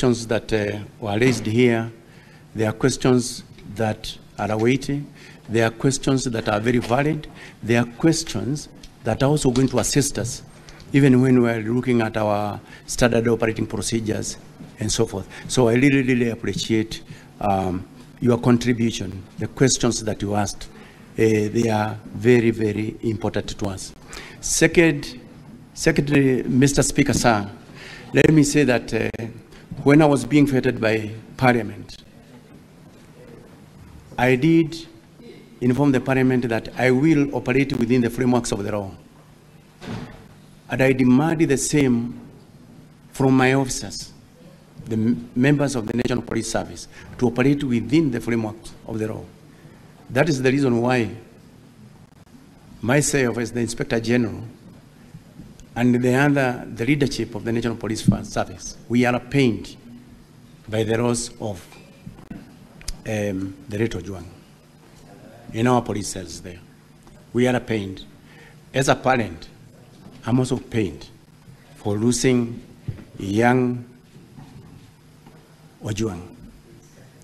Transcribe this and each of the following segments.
questions that were raised here. There are questions that are weighty. There are questions that are very valid. There are questions that are also going to assist us, even when we're looking at our standard operating procedures and so forth. So I really, really appreciate your contribution. The questions that you asked, they are very, very important to us. Secondly, Mr. Speaker, sir, let me say that when I was being vetted by Parliament, I did inform the Parliament that I will operate within the frameworks of the law. And I demand the same from my officers, the members of the National Police Service, to operate within the frameworks of the law. That is the reason why myself as the Inspector General and the leadership of the National Police Service, we are pained by the loss of the late OJWANG in our police cells there. We are pained. As a parent, I'm also pained for losing young OJWANG.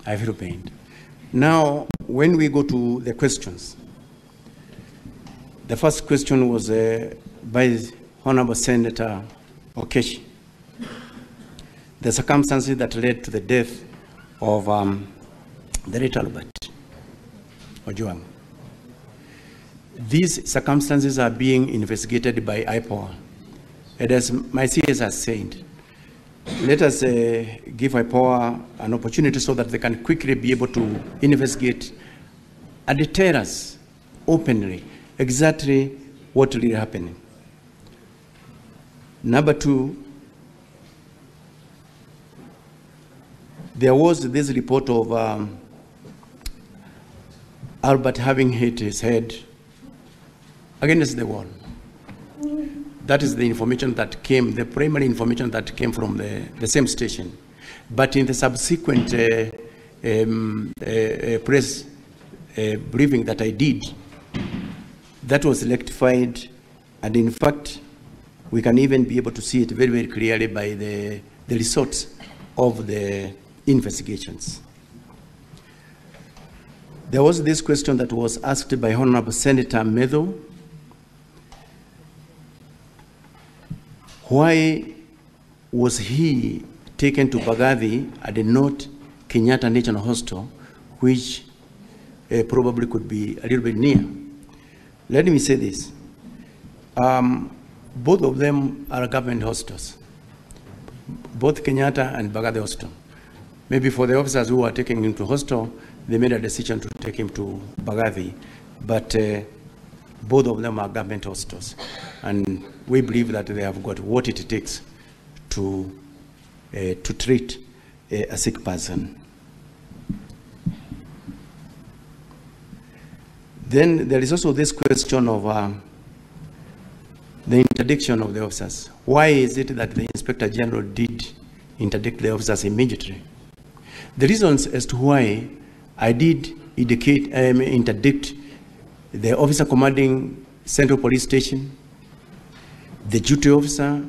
I feel pained. Now, when we go to the questions, the first question was by Honorable Senator Okeshi. The circumstances that led to the death of the late Albert OJWANG. These circumstances are being investigated by IPOA. And as my CS has said, let us give IPOA an opportunity so that they can quickly be able to investigate and tell us openly exactly what really happened. Number two, there was this report of Albert having hit his head against the wall. That is the information that came, the primary information that came from the same station. But in the subsequent press briefing that I did, that was rectified, and in fact, we can even be able to see it very, very clearly by the results of the investigations. There was this question that was asked by Honorable Senator Medho. Why was he taken to Bagathi and not Kenyatta National Hospital, which probably could be a little bit near? Let me say this. Both of them are government hospitals, both Kenyatta and Bagathi Hospital. Maybe for the officers who are taking him to hospital, they made a decision to take him to Bagathi, but both of them are government hospitals. And we believe that they have got what it takes to treat a sick person. Then there is also this question of the interdiction of the officers. Why is it that the Inspector General did interdict the officers immediately? The reasons as to why I did interdict the officer commanding Central Police Station, the duty officer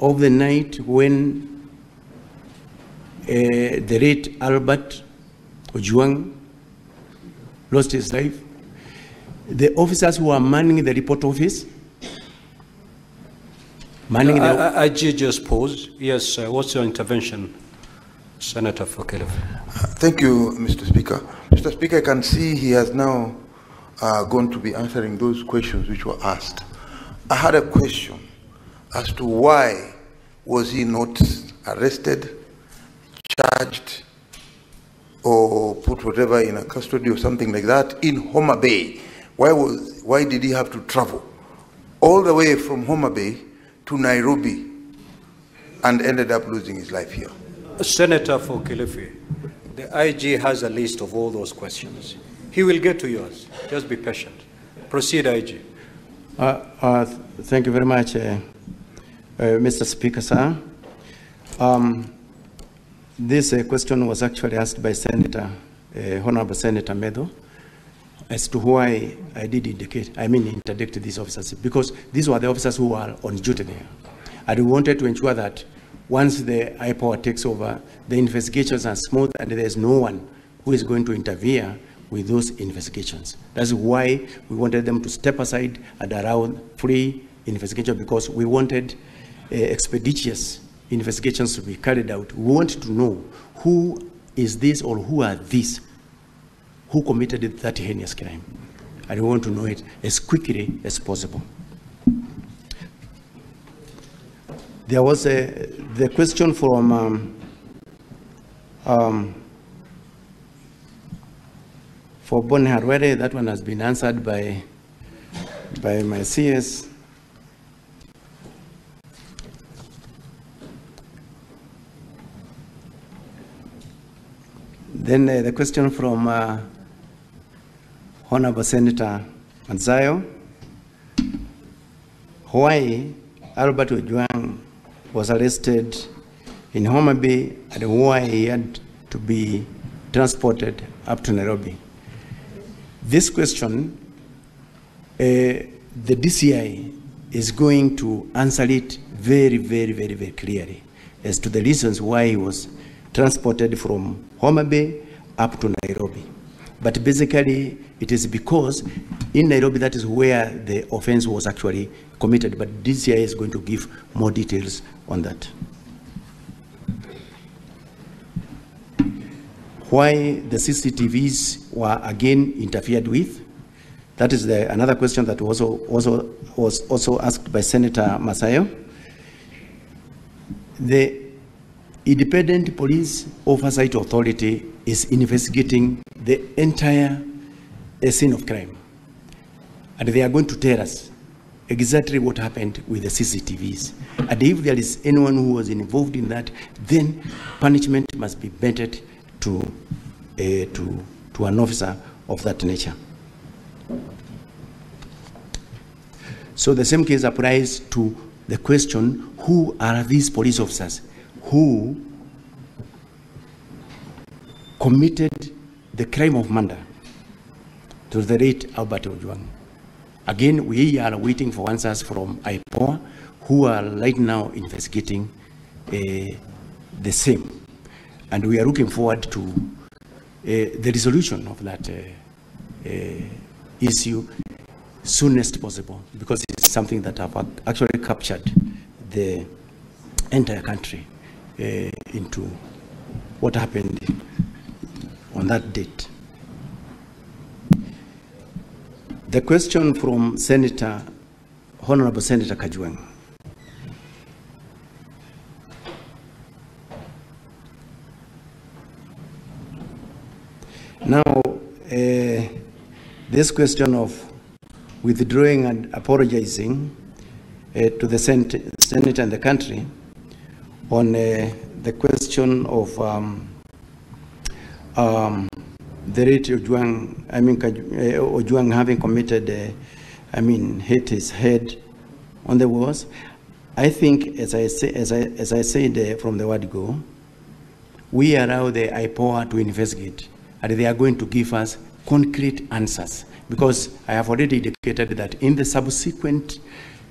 of the night when the late Albert OJWANG lost his life, the officers who are manning the report office, manning I just pause. Yes, what's your intervention, Senator Fokelev? Thank you, Mr. Speaker. Mr. Speaker, I can see he has now going to be answering those questions which were asked. I had a question as to why was he not arrested, charged, or put whatever in a custody or something like that in Homa Bay. Why did he have to travel all the way from Homa Bay to Nairobi and ended up losing his life here? Senator Fokelev, the IG has a list of all those questions. He will get to yours. Just be patient. Proceed, IG. Thank you very much, Mr. Speaker, sir. This question was actually asked by Honorable Senator Medho, as to why I did interdict these officers, because these were the officers who were on duty there. And we wanted to ensure that once the IPOA takes over, the investigations are smooth and there's no one who is going to interfere with those investigations. That's why we wanted them to step aside and allow free investigation, because we wanted expeditious investigations to be carried out. We want to know who is this or who are these who committed that heinous crime. And we want to know it as quickly as possible. There was the question from for Bonne Harwere. That one has been answered by my CS. Then the question from Honorable Senator Manzayo. Why Albert Ojwang was arrested in Homa Bay and why he had to be transported up to Nairobi. This question, the DCI is going to answer it very, very, very, very clearly as to the reasons why he was transported from Homa Bay up to Nairobi. But basically, it is because in Nairobi, that is where the offense was actually committed. But DCI is going to give more details on that. Why the CCTVs were again interfered with? That is another question that was also asked by Senator Masayo. The Independent Police Oversight Authority is investigating the entire scene of crime. And they are going to tell us exactly what happened with the CCTVs. And if there is anyone who was involved in that, then punishment must be meted to an officer of that nature. So the same case applies to the question, who are these police officers who committed the crime of murder to the late Albert Ojwang? Again, we are waiting for answers from IPOA, who are right now investigating the same. And we are looking forward to the resolution of that issue soonest possible, because it's something that have actually captured the entire country into what happened on that date. The question from Honorable Senator Kajwang. Now, this question of withdrawing and apologizing to the Senate and the country on the question of the late Ojwang, Ojwang having committed, hit his head on the walls. I think, as I said from the word go, we allow the IPOA to investigate, and they are going to give us concrete answers, because I have already indicated that in the subsequent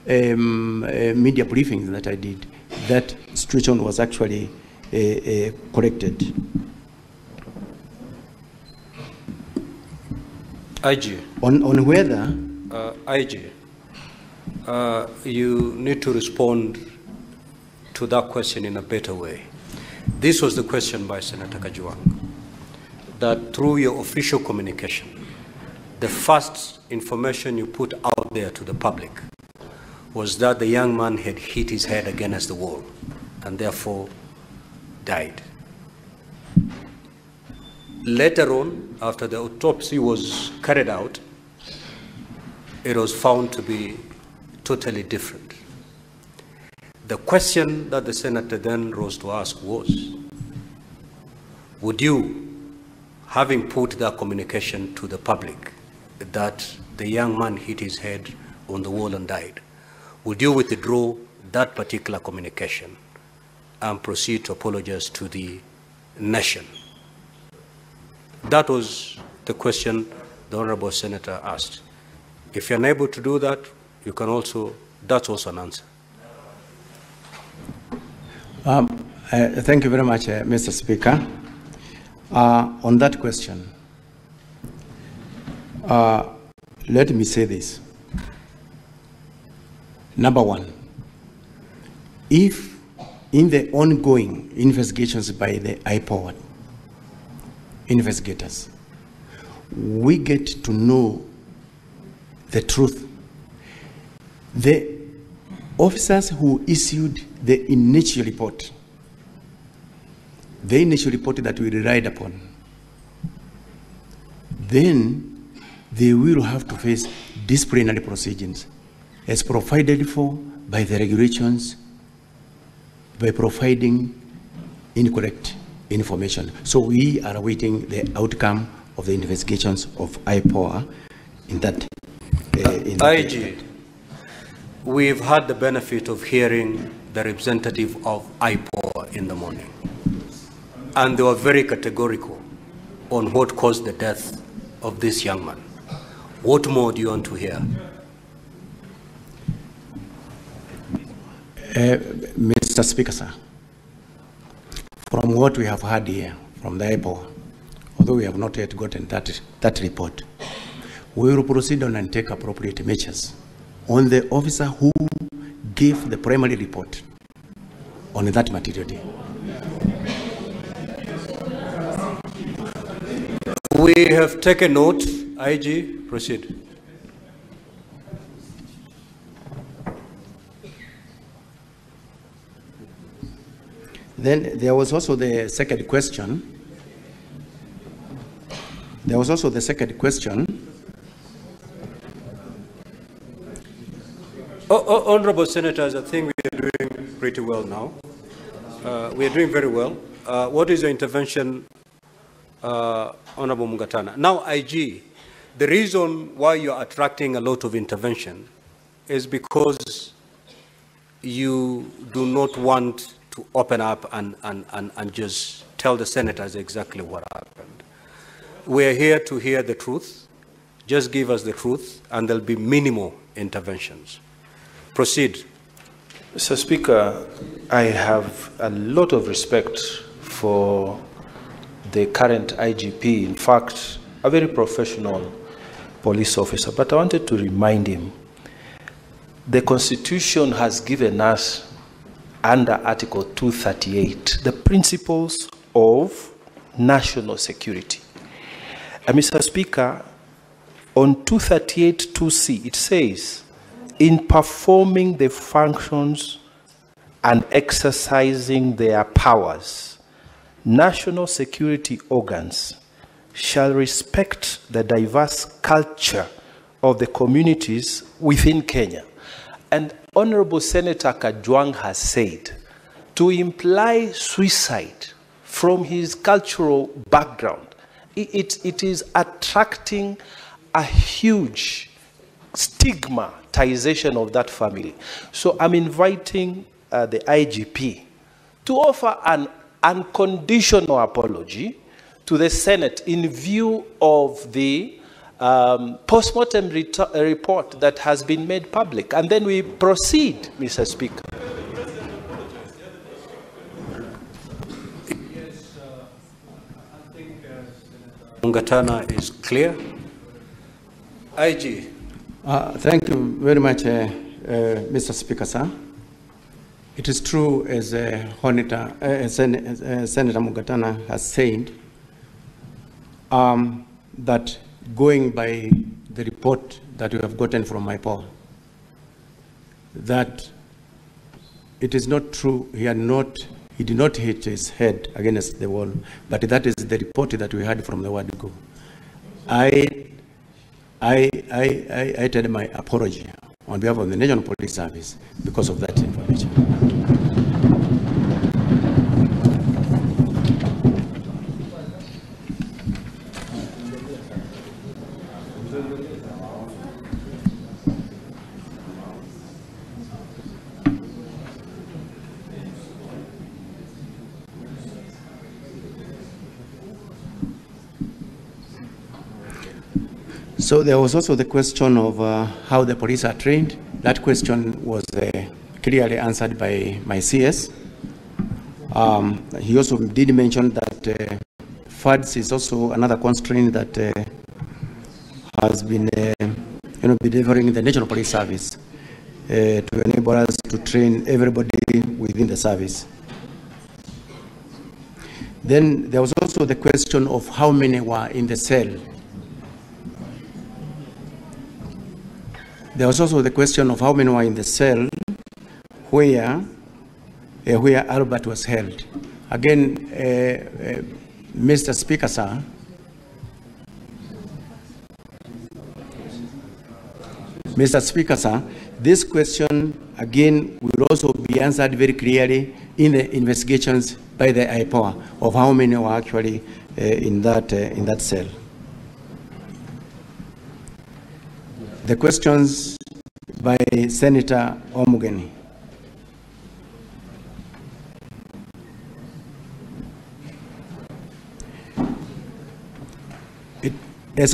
media briefings that I did, that situation was actually corrected. IG. On whether... IG, you need to respond to that question in a better way. This was the question by Senator Kajwang, that through your official communication, the first information you put out there to the public was that the young man had hit his head against the wall and therefore died. Later on, after the autopsy was carried out, it was found to be totally different. The question that the senator then rose to ask was, would you, having put that communication to the public that the young man hit his head on the wall and died, would you withdraw that particular communication and proceed to apologize to the nation? That was the question the Honorable Senator asked. If you're unable to do that, you can also, that's also an answer. Thank you very much, Mr. Speaker. On that question, let me say this. Number one, if in the ongoing investigations by the IPOA investigators, we get to know the truth, the officers who issued the initial report that we relied upon, then they will have to face disciplinary proceedings as provided for by the regulations by providing incorrect information. So we are awaiting the outcome of the investigations of IPOA in that. IG, we've had the benefit of hearing the representative of IPOA in the morning, and they were very categorical on what caused the death of this young man. What more do you want to hear? Mr. Speaker, sir, from what we have heard here from the IPOA, although we have not yet gotten that report, we will proceed on and take appropriate measures on the officer who gave the primary report on that material day. We have taken note. IG, proceed. Then there was also the second question. Honorable Senators, I think we are doing pretty well now. We are doing very well. What is your intervention, Honorable Mungatana? Now, IG, the reason why you are attracting a lot of intervention is because you do not want to open up and just tell the senators exactly what happened. We are here to hear the truth. Just give us the truth, and there'll be minimal interventions. Proceed. Mr. Speaker, I have a lot of respect for the current IGP, in fact, a very professional police officer, but I wanted to remind him the Constitution has given us, under Article 238, the principles of national security. And Mr. Speaker, on 238(2)(c), it says, in performing the functions and exercising their powers, national security organs shall respect the diverse culture of the communities within Kenya. And Honorable Senator Kajwang has said, to imply suicide from his cultural background, it is attracting a huge stigmatization of that family. So I'm inviting the IGP to offer an unconditional apology to the Senate in view of the post-mortem report that has been made public. And then we proceed, Mr. Speaker. Yes, I think Mungatana is clear. IG. Thank you very much, Mr. Speaker, sir. It is true, as Senator Mungatana has said, that going by the report that we have gotten from IPOA, that it is not true, he did not hit his head against the wall, but that is the report that we had from the word go. I tell my apology on behalf of the National Police Service because of that information. So there was also the question of how the police are trained. That question was clearly answered by my CS. He also did mention that funds is also another constraint that has been delivering the National Police Service to enable us to train everybody within the service. Then there was also the question of how many were in the cell. There was also the question of how many were in the cell where Albert was held. Again, Mr. Speaker, sir, this question again will also be answered very clearly in the investigations by the IPOA of how many were actually in that cell. The questions by Senator Omugeni.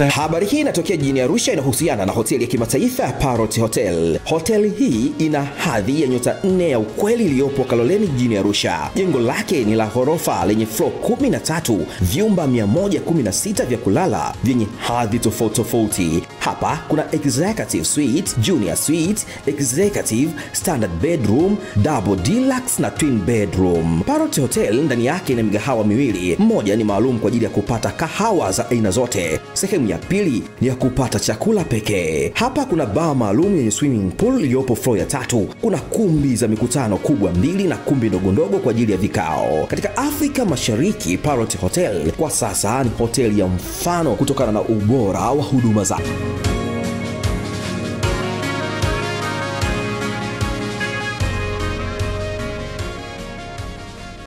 Habari hii inatokea jijini Arusha, inahusiana na hoteli ya kimataifa ya Parrot Hotel. Hoteli hii ina hadhi ya nyota 4 ya ukweli iliyopo Kaloleni jijini Arusha. Jengo lake ni la ghorofa lenye floor 13, vyumba 116 vya kulala vyenye hadhi tofauti. Hapa kuna executive suite, junior suite, executive, standard bedroom, double deluxe na twin bedroom. Parrot Hotel ndani yake ina migahawa miwili. Mmoja ni maalum kwa ajili ya kupata kahawa za aina zote. Sehemu ya pili ni ya kupata chakula pekee. Hapa kuna bar maalum yenye swimming pool iliyopo floor ya 3. Kuna kumbi za mikutano kubwa 2 na kumbi ndogo kwa ajili ya vikao. Katika Afrika Mashariki, Parrot Hotel kwa sasa ni hoteli ya mfano kutokana na ubora wa huduma zake.